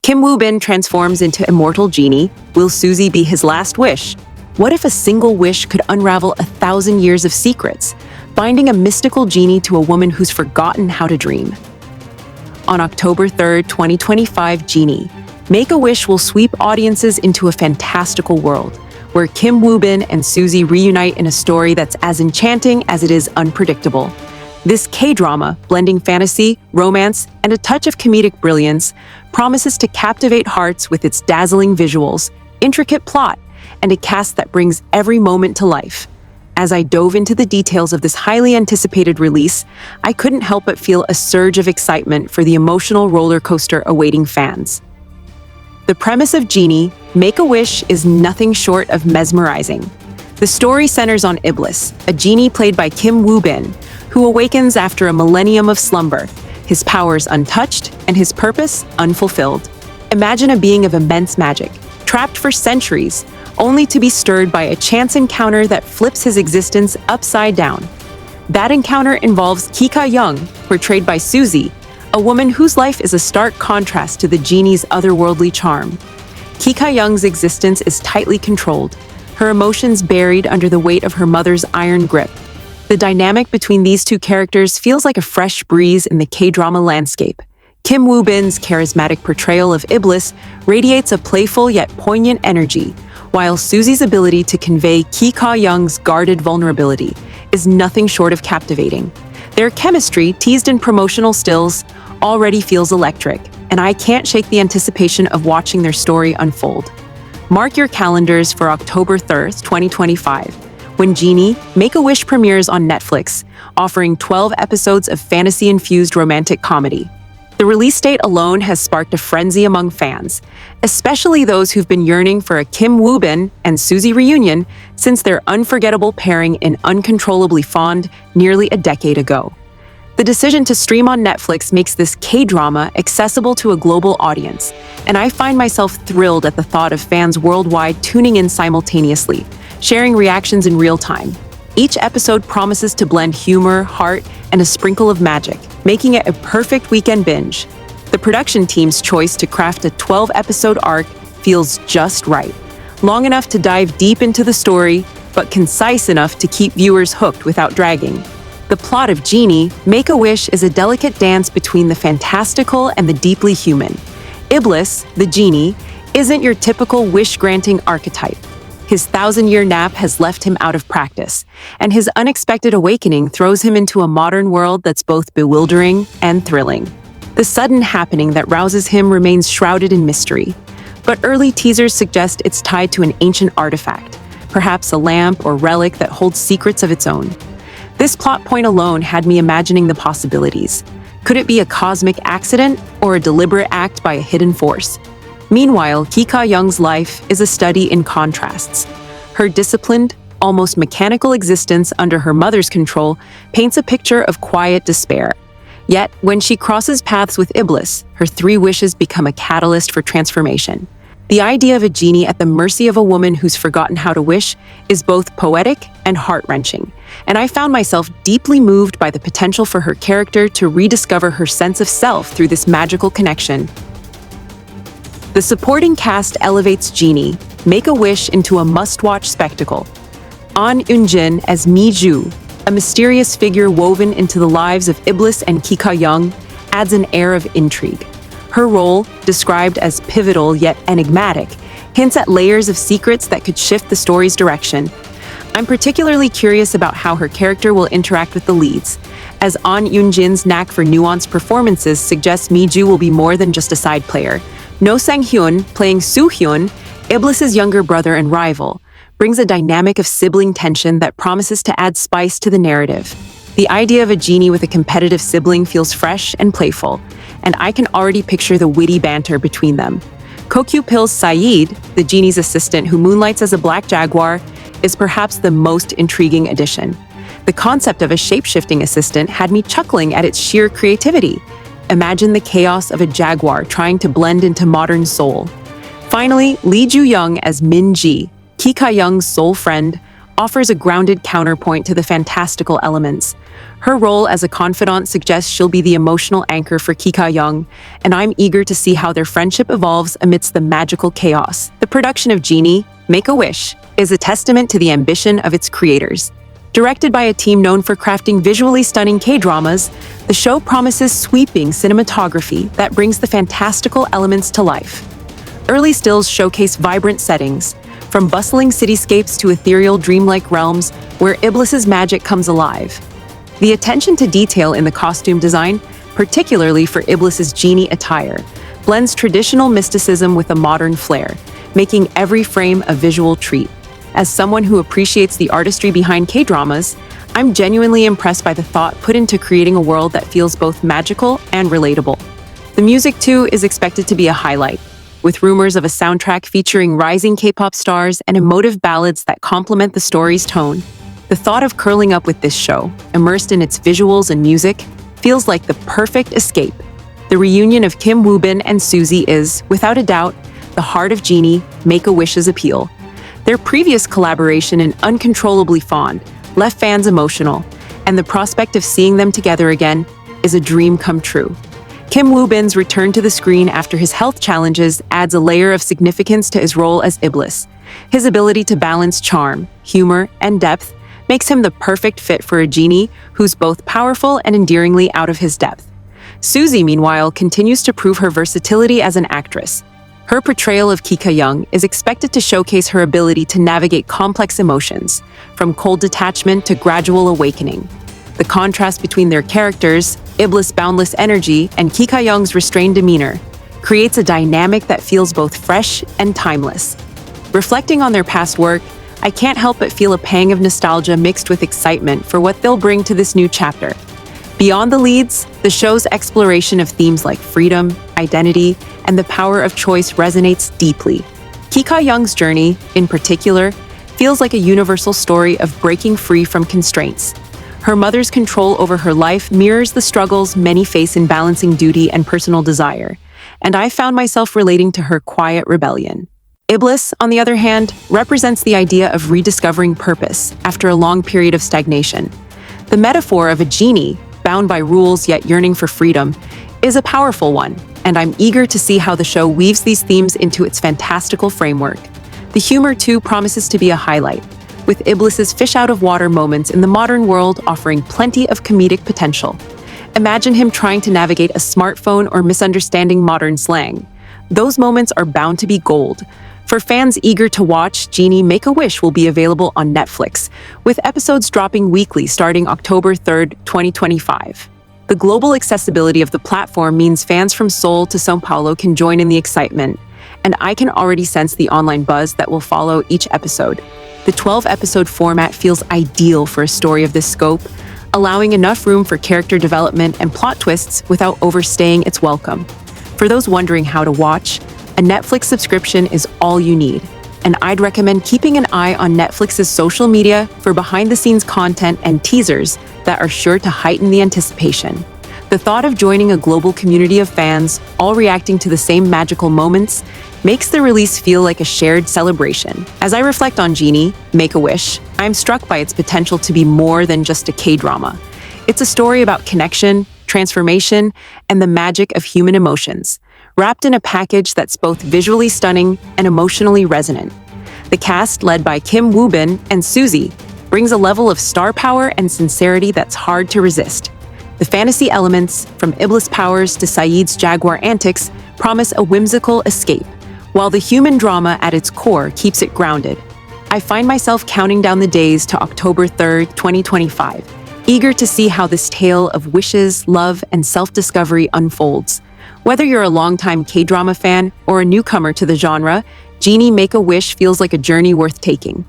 Kim Woo-bin transforms into immortal Genie. Will Suzy be his last wish? What if a single wish could unravel 1,000 years of secrets, binding a mystical genie to a woman who's forgotten how to dream? On October 3rd, 2025, Genie, Make-A-Wish will sweep audiences into a fantastical world, where Kim Woo-bin and Suzy reunite in a story that's as enchanting as it is unpredictable. This K-drama, blending fantasy, romance, and a touch of comedic brilliance, promises to captivate hearts with its dazzling visuals, intricate plot, and a cast that brings every moment to life. As I dove into the details of this highly anticipated release, I couldn't help but feel a surge of excitement for the emotional roller coaster awaiting fans. The premise of Genie, Make-A-Wish, is nothing short of mesmerizing. The story centers on Iblis, a genie played by Kim Woo-bin, who awakens after a millennium of slumber, his powers untouched and his purpose unfulfilled. Imagine a being of immense magic, trapped for centuries, only to be stirred by a chance encounter that flips his existence upside down. That encounter involves Ki-Ka-young, portrayed by Suzy, a woman whose life is a stark contrast to the genie's otherworldly charm. Ki-Ka-young's existence is tightly controlled, her emotions buried under the weight of her mother's iron grip. The dynamic between these two characters feels like a fresh breeze in the K-drama landscape. Kim Woo-bin's charismatic portrayal of Iblis radiates a playful yet poignant energy, while Suzy's ability to convey Ki-Ka-young's guarded vulnerability is nothing short of captivating. Their chemistry, teased in promotional stills, already feels electric, and I can't shake the anticipation of watching their story unfold. Mark your calendars for October 3rd, 2025, when Genie, Make-A-Wish premieres on Netflix, offering 12 episodes of fantasy-infused romantic comedy. The release date alone has sparked a frenzy among fans, especially those who've been yearning for a Kim Woo-bin and Suzy reunion since their unforgettable pairing in Uncontrollably Fond nearly a decade ago. The decision to stream on Netflix makes this K-drama accessible to a global audience, and I find myself thrilled at the thought of fans worldwide tuning in simultaneously, sharing reactions in real time. Each episode promises to blend humor, heart, and a sprinkle of magic, making it a perfect weekend binge. The production team's choice to craft a 12-episode arc feels just right, long enough to dive deep into the story, but concise enough to keep viewers hooked without dragging. The plot of Genie, Make-A-Wish, is a delicate dance between the fantastical and the deeply human. Iblis, the genie, isn't your typical wish-granting archetype. His 1,000-year nap has left him out of practice, and his unexpected awakening throws him into a modern world that's both bewildering and thrilling. The sudden happening that rouses him remains shrouded in mystery, but early teasers suggest it's tied to an ancient artifact, perhaps a lamp or relic that holds secrets of its own. This plot point alone had me imagining the possibilities. Could it be a cosmic accident or a deliberate act by a hidden force? Meanwhile, Ki-Ka-young's life is a study in contrasts. Her disciplined, almost mechanical existence under her mother's control paints a picture of quiet despair. Yet, when she crosses paths with Iblis, her 3 wishes become a catalyst for transformation. The idea of a genie at the mercy of a woman who's forgotten how to wish is both poetic and heart-wrenching, and I found myself deeply moved by the potential for her character to rediscover her sense of self through this magical connection. The supporting cast elevates Genie, Make-A-Wish, into a must-watch spectacle. An Eun-jin as Mi-ju, a mysterious figure woven into the lives of Iblis and Ki-Ka-young, adds an air of intrigue. Her role, described as pivotal yet enigmatic, hints at layers of secrets that could shift the story's direction. I'm particularly curious about how her character will interact with the leads, as An Eun-jin's knack for nuanced performances suggests Mi-ju will be more than just a side player. No Sang-hyun, playing Soo-hyun, Iblis's younger brother and rival, brings a dynamic of sibling tension that promises to add spice to the narrative. The idea of a genie with a competitive sibling feels fresh and playful, and I can already picture the witty banter between them. Kokyu-pil's Saeed, the genie's assistant who moonlights as a black jaguar, is perhaps the most intriguing addition. The concept of a shape-shifting assistant had me chuckling at its sheer creativity. Imagine the chaos of a jaguar trying to blend into modern Seoul. Finally, Lee Ju-young as Min-ji, Ki-Ka-young's soul friend, offers a grounded counterpoint to the fantastical elements. Her role as a confidant suggests she'll be the emotional anchor for Young, and I'm eager to see how their friendship evolves amidst the magical chaos. The production of Genie, Make-A-Wish, is a testament to the ambition of its creators. Directed by a team known for crafting visually stunning K-dramas, the show promises sweeping cinematography that brings the fantastical elements to life. Early stills showcase vibrant settings, from bustling cityscapes to ethereal dreamlike realms where Iblis's magic comes alive. The attention to detail in the costume design, particularly for Iblis's genie attire, blends traditional mysticism with a modern flair, making every frame a visual treat. As someone who appreciates the artistry behind K-dramas, I'm genuinely impressed by the thought put into creating a world that feels both magical and relatable. The music, too, is expected to be a highlight, with rumors of a soundtrack featuring rising K-pop stars and emotive ballads that complement the story's tone. The thought of curling up with this show, immersed in its visuals and music, feels like the perfect escape. The reunion of Kim Woo-bin and Suzy is, without a doubt, the heart of Genie, Make-A-Wish's appeal. Their previous collaboration in Uncontrollably Fond left fans emotional, and the prospect of seeing them together again is a dream come true. Kim Woo-bin's return to the screen after his health challenges adds a layer of significance to his role as Iblis. His ability to balance charm, humor, and depth makes him the perfect fit for a genie who's both powerful and endearingly out of his depth. Suzy, meanwhile, continues to prove her versatility as an actress. Her portrayal of Young is expected to showcase her ability to navigate complex emotions, from cold detachment to gradual awakening. The contrast between their characters, Iblis' boundless energy and Young's restrained demeanor, creates a dynamic that feels both fresh and timeless. Reflecting on their past work, I can't help but feel a pang of nostalgia mixed with excitement for what they'll bring to this new chapter. Beyond the leads, the show's exploration of themes like freedom, identity, and the power of choice resonates deeply. Young's journey, in particular, feels like a universal story of breaking free from constraints. Her mother's control over her life mirrors the struggles many face in balancing duty and personal desire, and I found myself relating to her quiet rebellion. Iblis, on the other hand, represents the idea of rediscovering purpose after a long period of stagnation. The metaphor of a genie, bound by rules yet yearning for freedom, is a powerful one, and I'm eager to see how the show weaves these themes into its fantastical framework. The humor, too, promises to be a highlight, with Iblis's fish-out-of-water moments in the modern world offering plenty of comedic potential. Imagine him trying to navigate a smartphone or misunderstanding modern slang. Those moments are bound to be gold. For fans eager to watch, Genie Make-A-Wish will be available on Netflix, with episodes dropping weekly starting October 3rd, 2025. The global accessibility of the platform means fans from Seoul to São Paulo can join in the excitement, and I can already sense the online buzz that will follow each episode. The 12-episode format feels ideal for a story of this scope, allowing enough room for character development and plot twists without overstaying its welcome. For those wondering how to watch, a Netflix subscription is all you need, and I'd recommend keeping an eye on Netflix's social media for behind-the-scenes content and teasers that are sure to heighten the anticipation. The thought of joining a global community of fans, all reacting to the same magical moments, makes the release feel like a shared celebration. As I reflect on Genie, Make-A-Wish, I'm struck by its potential to be more than just a K-drama. It's a story about connection, transformation, and the magic of human emotions, wrapped in a package that's both visually stunning and emotionally resonant. The cast, led by Kim Woo-bin and Suzy, brings a level of star power and sincerity that's hard to resist. The fantasy elements, from Iblis powers to Saeed's jaguar antics, promise a whimsical escape, while the human drama at its core keeps it grounded. I find myself counting down the days to October 3rd, 2025, eager to see how this tale of wishes, love, and self-discovery unfolds. Whether you're a longtime K-drama fan or a newcomer to the genre, Genie Make-A-Wish feels like a journey worth taking.